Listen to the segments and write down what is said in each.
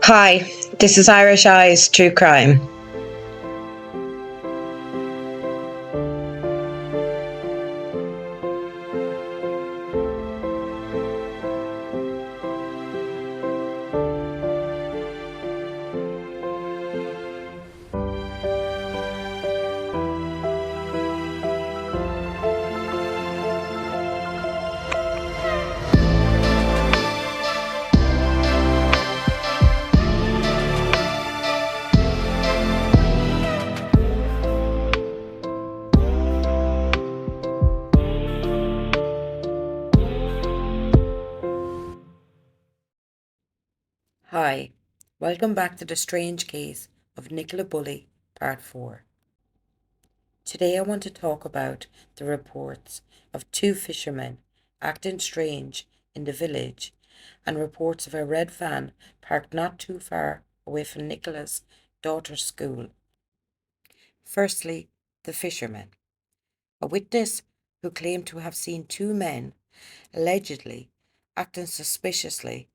Hi, this is Irish Eyes True Crime. Hi, welcome back to the strange case of Nicola Bulley, Part 4. Today I want to talk about the reports of two fishermen acting strange in the village and reports of a red van parked not too far away from Nicola's daughter's school. Firstly, the fishermen. A witness who claimed to have seen two men, allegedly acting suspiciously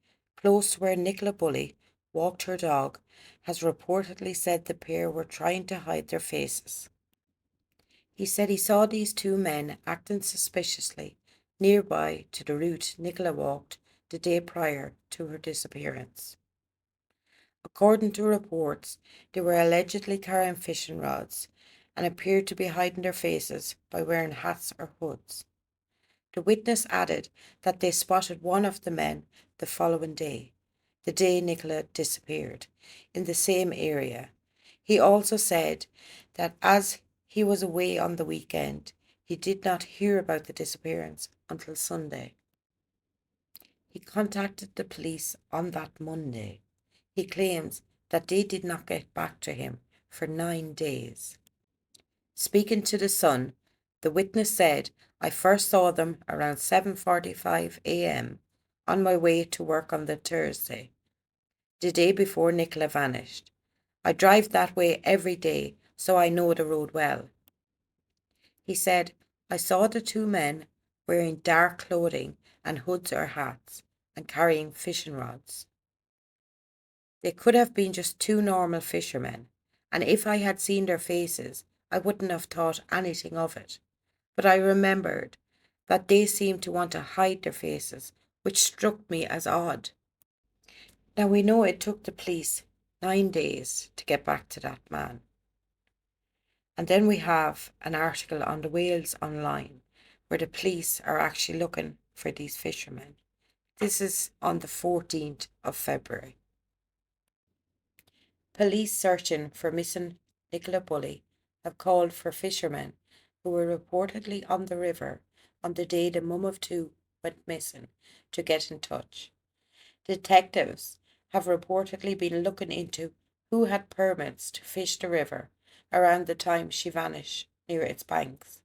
close to where Nicola Bulley walked her dog, has reportedly said the pair were trying to hide their faces. He said he saw these two men acting suspiciously nearby to the route Nicola walked the day prior to her disappearance. According to reports, they were allegedly carrying fishing rods and appeared to be hiding their faces by wearing hats or hoods. The witness added that they spotted one of the men the following day, the day Nicola disappeared, in the same area. He also said that as he was away on the weekend, he did not hear about the disappearance until Sunday. He contacted the police on that Monday. He claims that they did not get back to him for 9 days. Speaking to The Sun, the witness said, I first saw them around 7:45 a.m. on my way to work on the Thursday, the day before Nicola vanished. I drive that way every day, so I know the road well. He said, I saw the two men wearing dark clothing and hoods or hats and carrying fishing rods. They could have been just two normal fishermen, and if I had seen their faces, I wouldn't have thought anything of it. But I remembered that they seemed to want to hide their faces, which struck me as odd. Now we know it took the police 9 days to get back to that man. And then we have an article on the Wales Online where the police are actually looking for these fishermen. This is on the 14th of February. Police searching for missing Nicola Bulley have called for fishermen who were reportedly on the river on the day the mum of two went missing to get in touch. Detectives have reportedly been looking into who had permits to fish the river around the time she vanished near its banks.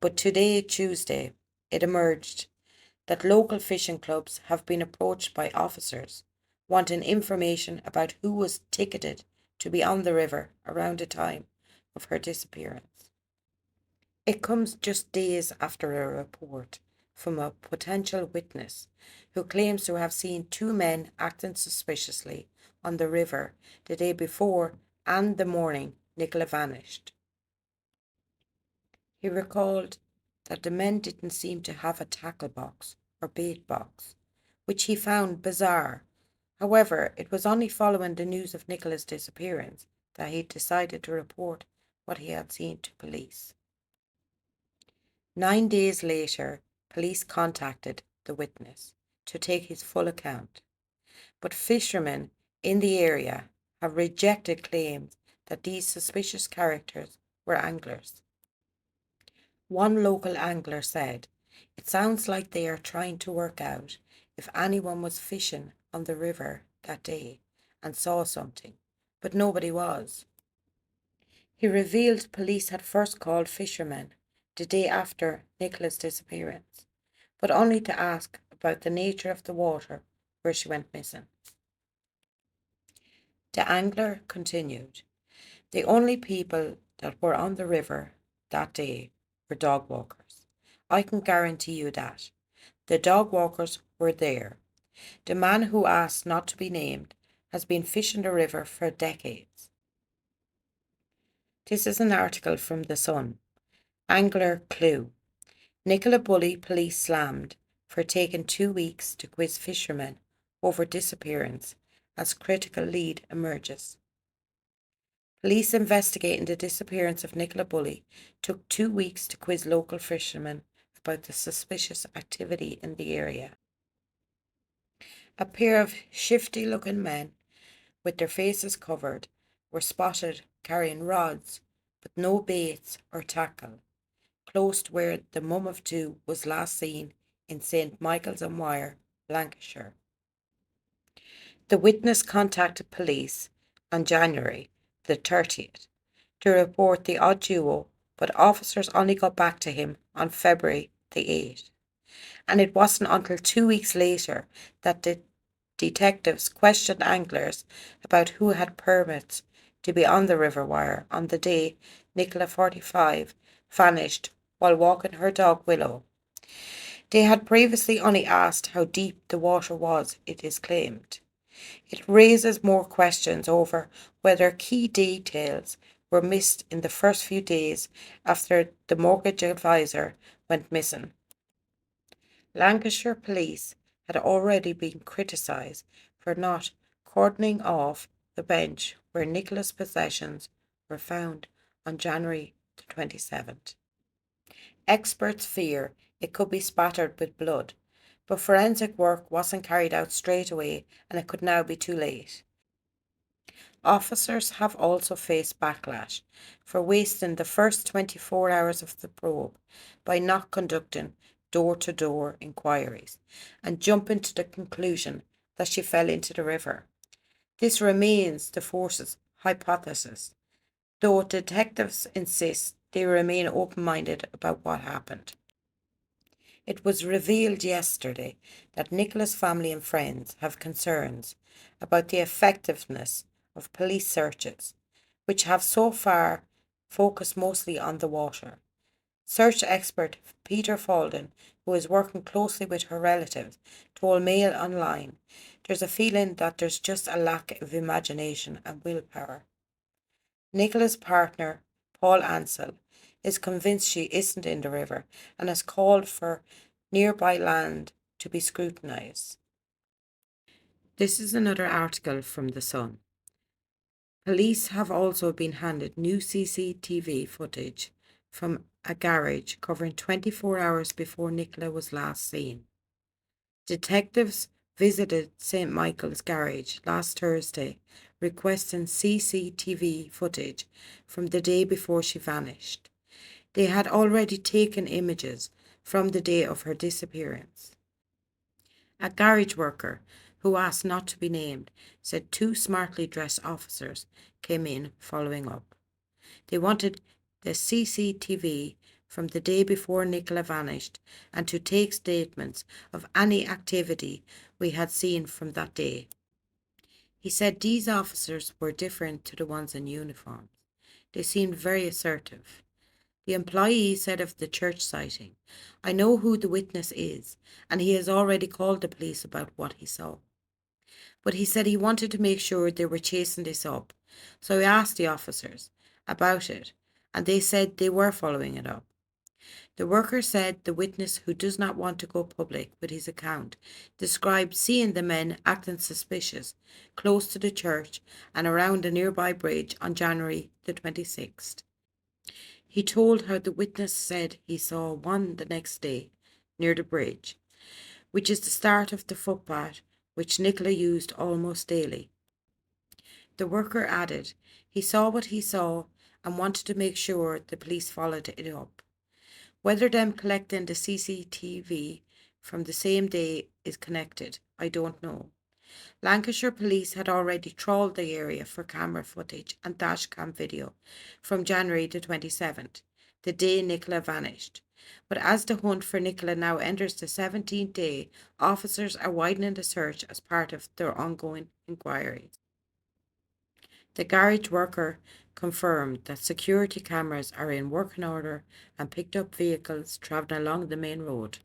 But today, Tuesday, it emerged that local fishing clubs have been approached by officers wanting information about who was ticketed to be on the river around the time of her disappearance. It comes just days after a report from a potential witness who claims to have seen two men acting suspiciously on the river the day before and the morning Nicola vanished. He recalled that the men didn't seem to have a tackle box or bait box, which he found bizarre. However, it was only following the news of Nicola's disappearance that he decided to report what he had seen to police. 9 days later, police contacted the witness to take his full account, but fishermen in the area have rejected claims that these suspicious characters were anglers. One local angler said, it sounds like they are trying to work out if anyone was fishing on the river that day and saw something, but nobody was. He revealed police had first called fishermen the day after Nicola's disappearance, but only to ask about the nature of the water where she went missing. The angler continued, the only people that were on the river that day were dog walkers. I can guarantee you that. The dog walkers were there. The man who asked not to be named has been fishing the river for decades. This is an article from The Sun. Angler clue. Nicola Bulley police slammed for taking 2 weeks to quiz fishermen over disappearance as critical lead emerges. Police investigating the disappearance of Nicola Bulley took 2 weeks to quiz local fishermen about the suspicious activity in the area. A pair of shifty-looking men, with their faces covered, were spotted carrying rods, but no baits or tackle, close to where the mum of two was last seen in St. Michael's on Wyre, Lancashire. The witness contacted police on January the 30th to report the odd duo, but officers only got back to him on February the 8th. And it wasn't until 2 weeks later that the detectives questioned anglers about who had permits to be on the River Wyre on the day Nicola, 45, vanished while walking her dog Willow. They had previously only asked how deep the water was, it is claimed. It raises more questions over whether key details were missed in the first few days after the mortgage advisor went missing. Lancashire police had already been criticised for not cordoning off the bench where Nicola's possessions were found on January the 27th. Experts fear it could be spattered with blood, but forensic work wasn't carried out straight away and it could now be too late. Officers have also faced backlash for wasting the first 24 hours of the probe by not conducting door-to-door inquiries and jumping to the conclusion that she fell into the river. This remains the force's hypothesis, though detectives insist they remain open-minded about what happened. It was revealed yesterday that Nicola's family and friends have concerns about the effectiveness of police searches, which have so far focused mostly on the water. Search expert Peter Falden, who is working closely with her relatives, told Mail Online, "There's a feeling that there's just a lack of imagination and willpower." Nicola's partner, Paul Ansell, is convinced she isn't in the river and has called for nearby land to be scrutinised. This is another article from The Sun. Police have also been handed new CCTV footage from a garage covering 24 hours before Nicola was last seen. Detectives visited St. Michael's garage last Thursday, requesting CCTV footage from the day before she vanished. They had already taken images from the day of her disappearance. A garage worker, who asked not to be named, said two smartly dressed officers came in following up. They wanted the CCTV from the day before Nicola vanished and to take statements of any activity we had seen from that day. He said these officers were different to the ones in uniforms. They seemed very assertive. The employee said of the church sighting, "I know who the witness is, and he has already called the police about what he saw." But he said he wanted to make sure they were chasing this up, so he asked the officers about it, and they said they were following it up. The worker said the witness, who does not want to go public with his account, described seeing the men acting suspicious close to the church and around a nearby bridge on January the 26th. He told how the witness said he saw one the next day near the bridge, which is the start of the footpath which Nicola used almost daily. The worker added he saw what he saw and wanted to make sure the police followed it up. Whether them collecting the CCTV from the same day is connected, I don't know. Lancashire police had already trawled the area for camera footage and dashcam video from January the 27th, the day Nicola vanished. But as the hunt for Nicola now enters the 17th day, officers are widening the search as part of their ongoing inquiries. The garage worker confirmed that security cameras are in working order and picked up vehicles travelling along the main road.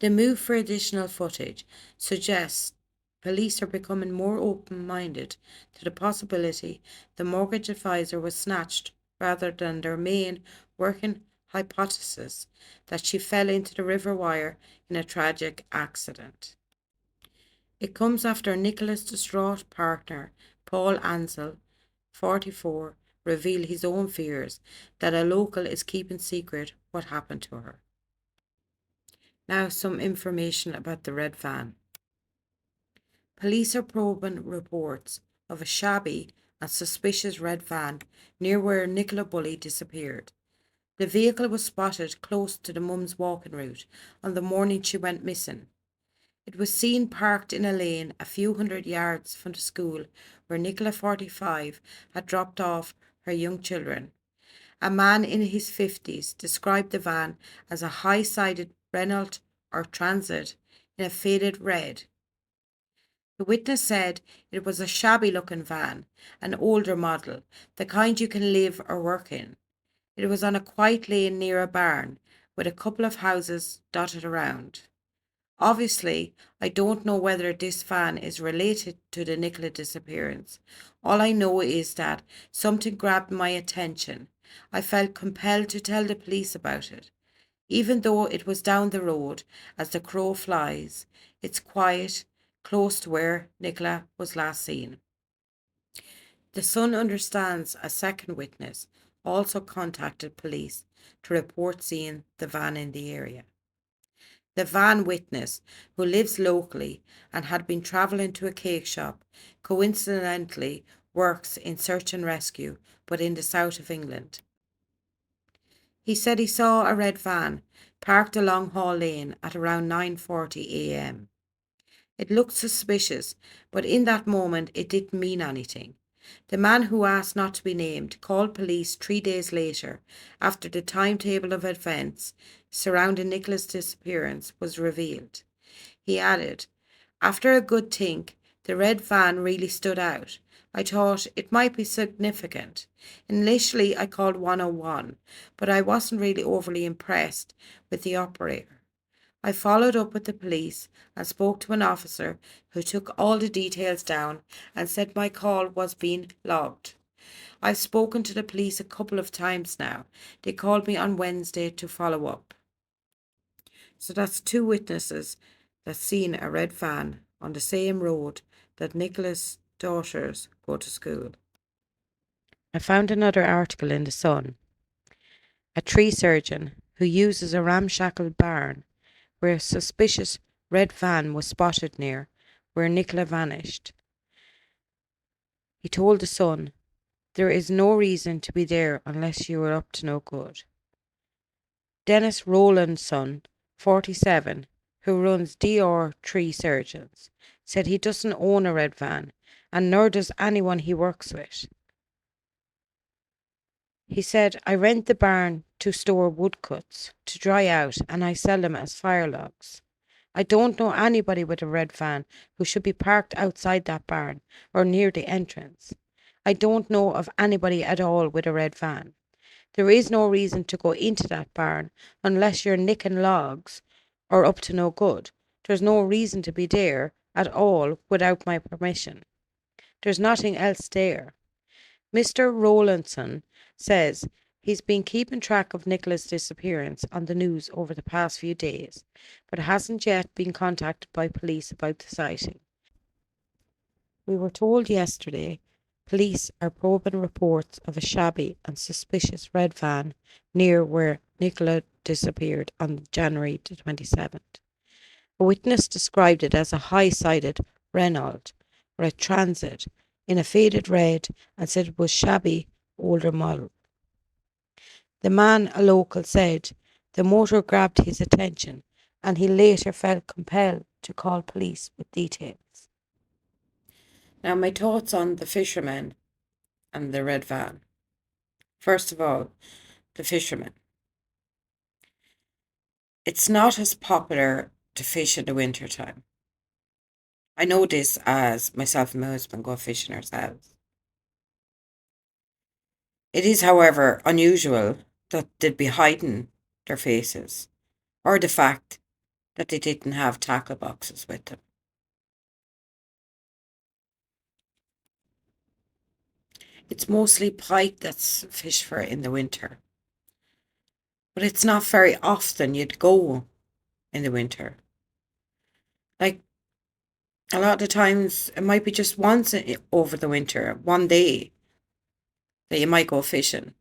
The move for additional footage suggests police are becoming more open-minded to the possibility the mortgage advisor was snatched rather than their main working hypothesis that she fell into the river wire in a tragic accident. It comes after Nicola's distraught partner, Paul Ansell, 44, revealed his own fears that a local is keeping secret what happened to her. Now some information about the red van. Police are probing reports of a shabby and suspicious red van near where Nicola Bulley disappeared. The vehicle was spotted close to the mum's walking route on the morning she went missing. It was seen parked in a lane a few hundred yards from the school where Nicola, 45, had dropped off her young children. A man in his 50s described the van as a high-sided Renault or Transit in a faded red. The witness said it was a shabby-looking van, an older model, the kind you can live or work in. It was on a quiet lane near a barn, with a couple of houses dotted around. Obviously, I don't know whether this van is related to the Nicola disappearance. All I know is that something grabbed my attention. I felt compelled to tell the police about it. Even though it was down the road, as the crow flies, it's quiet, close to where Nicola was last seen. The Sun understands a second witness also contacted police to report seeing the van in the area. The van witness, who lives locally and had been travelling to a cake shop, coincidentally works in search and rescue, but in the south of England. He said he saw a red van parked along Hall Lane at around 9:40 a.m. It looked suspicious, but in that moment it didn't mean anything. The man who asked not to be named called police 3 days later after the timetable of events surrounding Nicola's disappearance was revealed. He added, "After a good think, the red van really stood out. I thought it might be significant. Initially I called 101, but I wasn't really overly impressed with the operator. I followed up with the police and spoke to an officer who took all the details down and said my call was being logged. I've spoken to the police a couple of times now. They called me on Wednesday to follow up." So that's two witnesses that seen a red van on the same road that Nicola's daughters go to school. I found another article in the Sun. A tree surgeon who uses a ramshackle barn where a suspicious red van was spotted near where Nicola vanished. He told the Sun, "There is no reason to be there unless you are up to no good." Dennis Rowlandson, 47, who runs DR Tree Surgeons, said he doesn't own a red van, and nor does anyone he works with. He said, "I rent the barn to store woodcuts to dry out, and I sell them as fire logs. I don't know anybody with a red van who should be parked outside that barn or near the entrance. I don't know of anybody at all with a red van. There is no reason to go into that barn unless you're nicking logs or up to no good. There's no reason to be there at all without my permission. There's nothing else there." Mr. Rowlandson says he's been keeping track of Nicola's disappearance on the news over the past few days, but hasn't yet been contacted by police about the sighting. We were told yesterday police are probing reports of a shabby and suspicious red van near where Nicola disappeared on January the 27th. A witness described it as a high-sided Renault or a Transit in a faded red and said it was shabby, older model. The man, a local, said the motor grabbed his attention and he later felt compelled to call police with details. Now, my thoughts on the fishermen and the red van. First of all, the fishermen. It's not as popular to fish in the winter time. I know this as myself and my husband go fishing ourselves. It is, however, unusual that they'd be hiding their faces, or the fact that they didn't have tackle boxes with them. It's mostly pike that's fished for in the winter, but it's not very often you'd go in the winter. Like a lot of the times, it might be just once over the winter, one day that you might go fishing.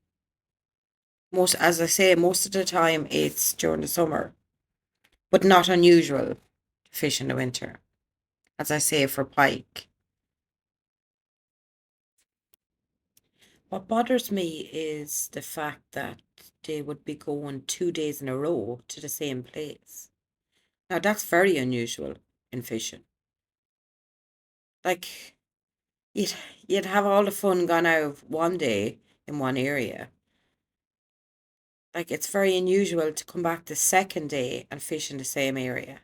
Most, as I say, most of the time it's during the summer, but not unusual to fish in the winter, as I say, for pike. What bothers me is the fact that they would be going 2 days in a row to the same place. Now, that's very unusual in fishing. Like, you'd, you'd have all the fun gone out of one day in one area. Like, it's very unusual to come back the second day and fish in the same area.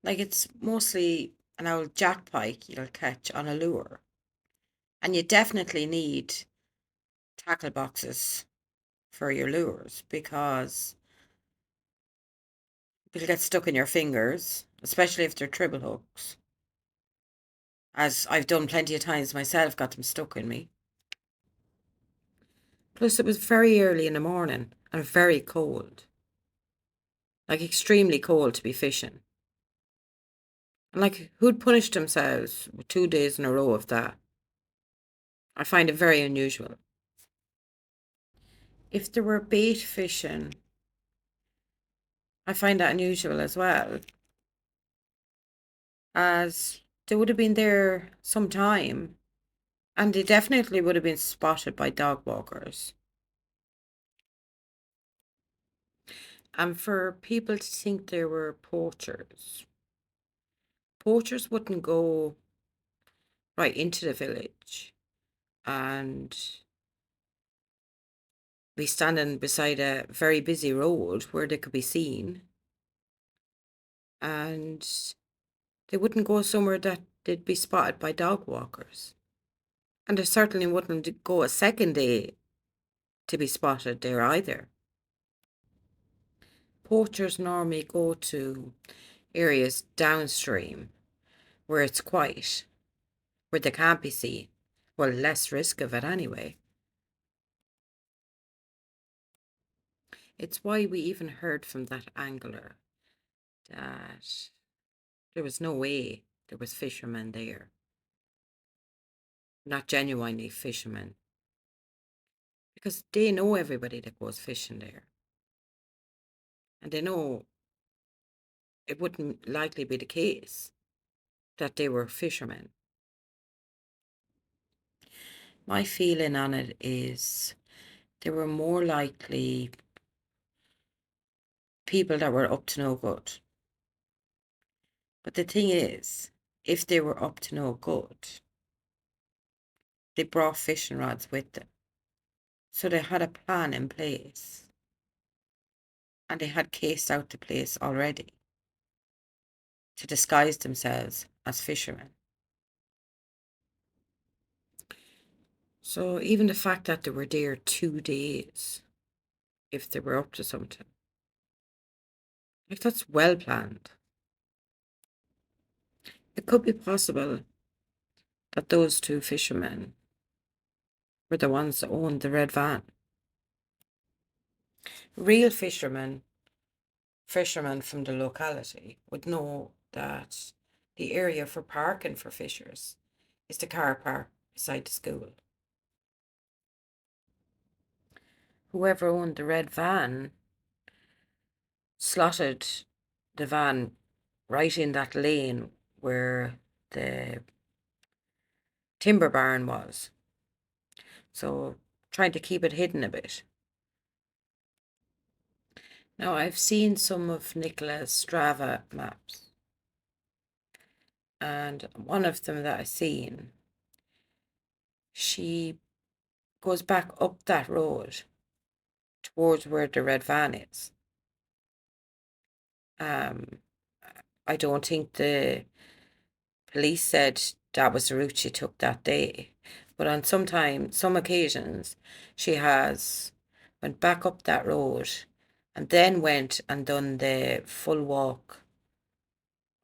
Like, it's mostly an old jack pike you'll catch on a lure. And you definitely need tackle boxes for your lures because they'll get stuck in your fingers, especially if they're triple hooks. As I've done plenty of times myself, got them stuck in me. Plus, it was very early in the morning and very cold. Like, extremely cold to be fishing. And, like, who'd punish themselves with 2 days in a row of that? I find it very unusual. If there were bait fishing, I find that unusual as well, as they would have been there some time and they definitely would have been spotted by dog walkers. And for people to think there were poachers wouldn't go right into the village and be standing beside a very busy road where they could be seen. And they wouldn't go somewhere that they'd be spotted by dog walkers. And they certainly wouldn't go a second day to be spotted there either. Poachers normally go to areas downstream where it's quiet, where they can't be seen. Well, less risk of it anyway. It's why we even heard from that angler that there was no way there was fishermen there. Not genuinely fishermen. Because they know everybody that goes fishing there. And they know it wouldn't likely be the case that they were fishermen. My feeling on it is they were more likely people that were up to no good. But the thing is, if they were up to no good, they brought fishing rods with them. So they had a plan in place. And they had cased out the place already to disguise themselves as fishermen. So even the fact that they were there 2 days, if they were up to something, like that's well planned. It could be possible that those two fishermen were the ones that owned the red van. Real fishermen from the locality would know that the area for parking for fishers is the car park beside the school. Whoever owned the red van slotted the van right in that lane where the timber barn was. So trying to keep it hidden a bit. Now I've seen some of Nicola's Strava maps. And one of them that I've seen, she goes back up that road towards where the red van is. I don't think the police said that was the route she took that day, but on some occasions, she has went back up that road and then went and done the full walk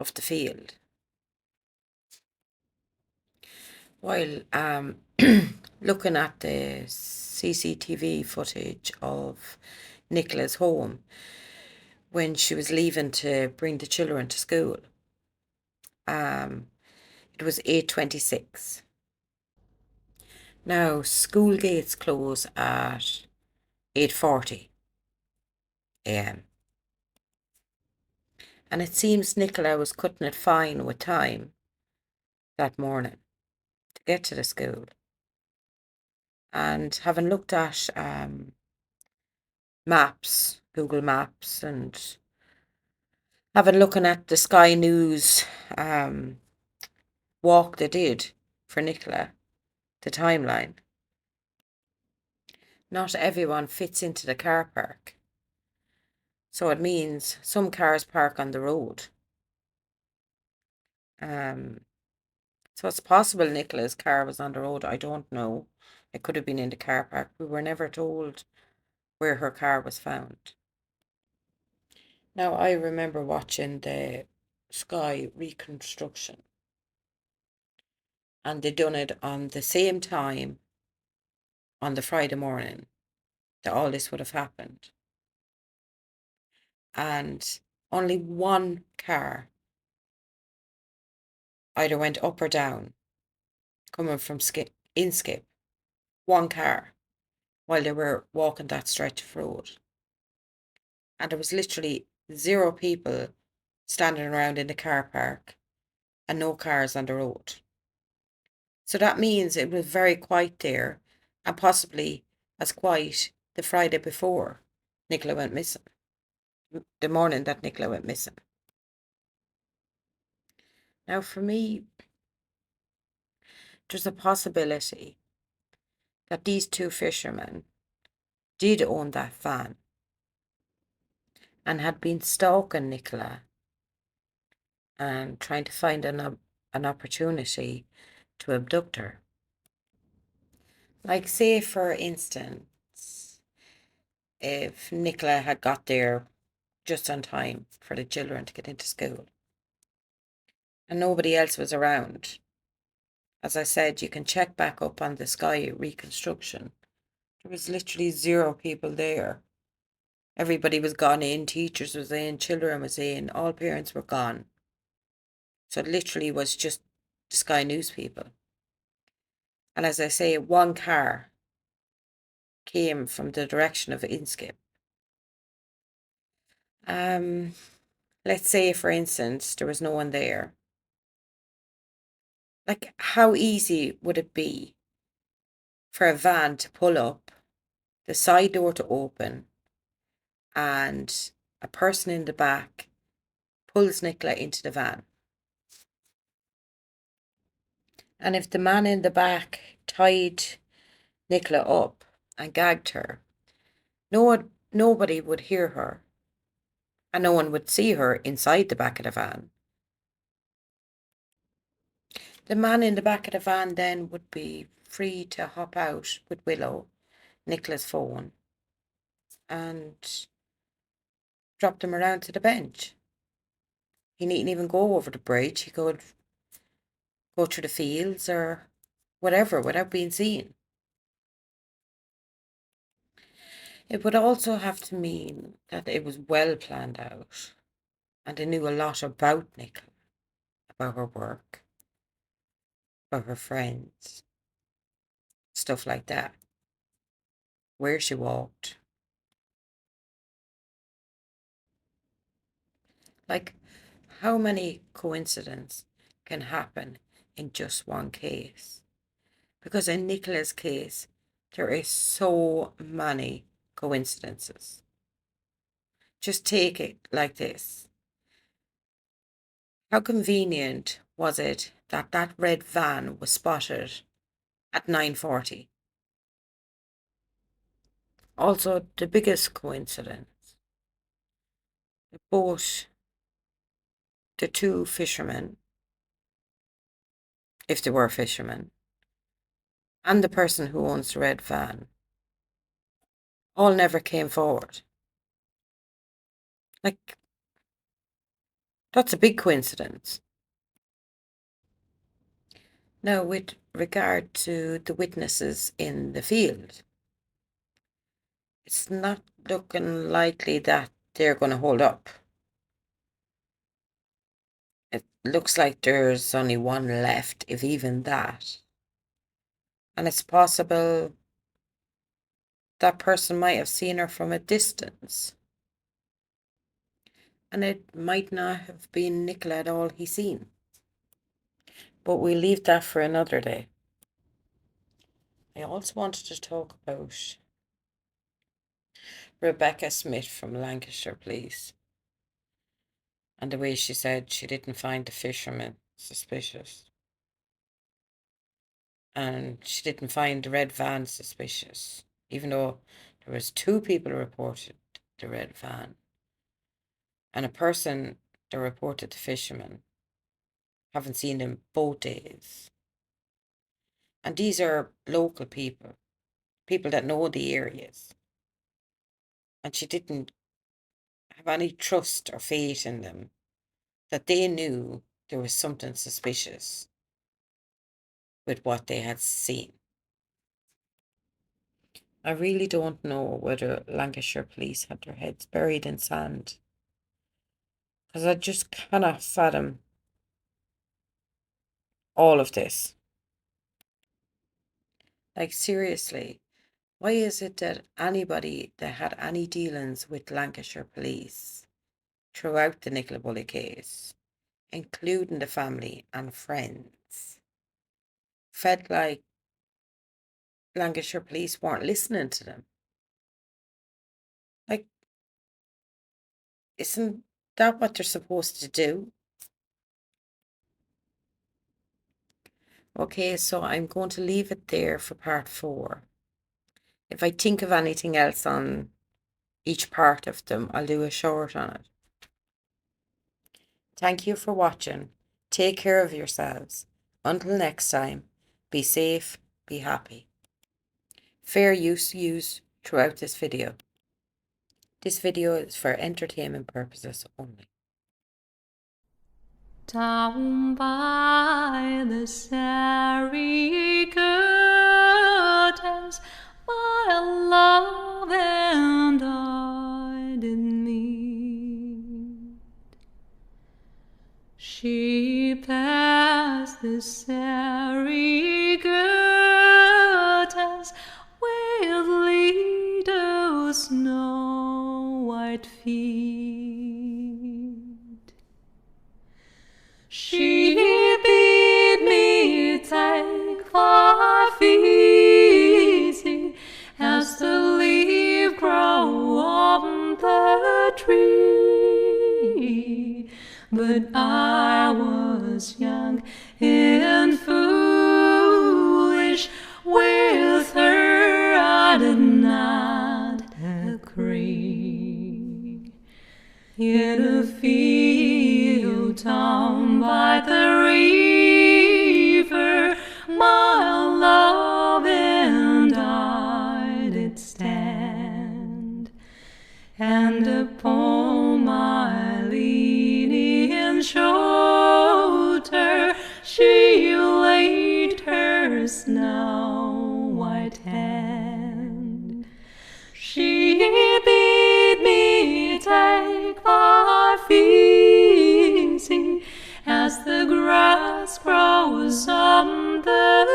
of the field. While looking at the CCTV footage of Nicola's home when she was leaving to bring the children to school, it was 8:26. Now school gates close at 8:40 a.m. and it seems Nicola was cutting it fine with time that morning to get to the school. And having looked at maps, Google Maps, and having looking at the Sky News walk they did for Nicola, the timeline, not everyone fits into the car park. So it means some cars park on the road. So it's possible Nicola's car was on the road. I don't know. It could have been in the car park. We were never told where her car was found. Now, I remember watching the Sky reconstruction, and they done it on the same time on the Friday morning that all this would have happened. And only one car either went up or down coming from Skip, one car, while they were walking that stretch of road. And there was literally 0 people standing around in the car park and no cars on the road. So that means it was very quiet there, and possibly as quiet the Friday before Nicola went missing, the morning that Nicola went missing. Now, for me, there's a possibility that these 2 fishermen did own that van and had been stalking Nicola and trying to find an opportunity to abduct her. Like, say, for instance, if Nicola had got there just on time for the children to get into school and nobody else was around. As I said, you can check back up on the Sky reconstruction. There was literally 0 people there. Everybody was gone in, teachers was in, children was in, all parents were gone. So it literally was just the Sky News people. And as I say, one car came from the direction of Inskip. Let's say, for instance, there was no one there. Like, how easy would it be for a van to pull up, the side door to open, and a person in the back pulls Nicola into the van? And if the man in the back tied Nicola up and gagged her, nobody would hear her, and no one would see her inside the back of the van. The man in the back of the van then would be free to hop out with Willow, Nicola's phone, and drop them around to the bench. He needn't even go over the bridge. He could go through the fields or whatever without being seen. It would also have to mean that it was well planned out and they knew a lot about Nicola, about her work, about her friends, stuff like that, where she walked. Like, how many coincidences can happen in just one case? Because in Nicola's case, there is so many coincidences. Just take it like this. How convenient was it that that red van was spotted at 9:40? Also, the biggest coincidence, both the 2 fishermen, if they were fishermen, and the person who owns the red van all never came forward. Like, that's a big coincidence. Now, with regard to the witnesses in the field, it's not looking likely that they're going to hold up. It looks like there's only one left, if even that. And it's possible that person might have seen her from a distance. And it might not have been Nicola at all he seen. But we'll leave that for another day. I also wanted to talk about Rebecca Smith from Lancashire Police and the way she said she didn't find the fisherman suspicious. And she didn't find the red van suspicious, even though there was 2 people who reported the red van. And a person that reported the fisherman haven't seen him both days. And these are local people, people that know the areas. And she didn't have any trust or faith in them, that they knew there was something suspicious with what they had seen. I really don't know whether Lancashire Police had their heads buried in sand, because I just cannot fathom all of this. Like, seriously, why is it that anybody that had any dealings with Lancashire Police throughout the Nicola Bulley case, including the family and friends, felt like Lancashire Police weren't listening to them? Like, isn't that what they're supposed to do? Okay, so I'm going to leave it there for part 4. If I think of anything else on each part of them, I'll do a short on it. Thank you for watching. Take care of yourselves. Until next time, be safe, be happy. Fair use used throughout this video. This video is for entertainment purposes only. Down by the starry curtains, my love and I did meet. She passed the starry curtains with little snow white feet. She bid me take 5 easy as the leaf grow on the tree. But I was young and foolish, with her I did not agree. In a field down by the river, my love and I did stand, and upon my leaning shoulder she laid her snow white hand. She bid me take 5 easy as the grass grows on the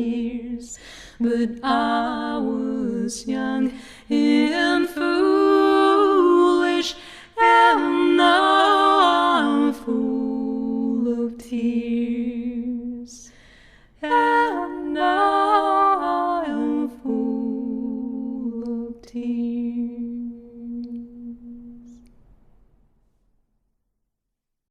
weirs. But I was young and foolish, and now I'm full of tears. And now I'm full of tears.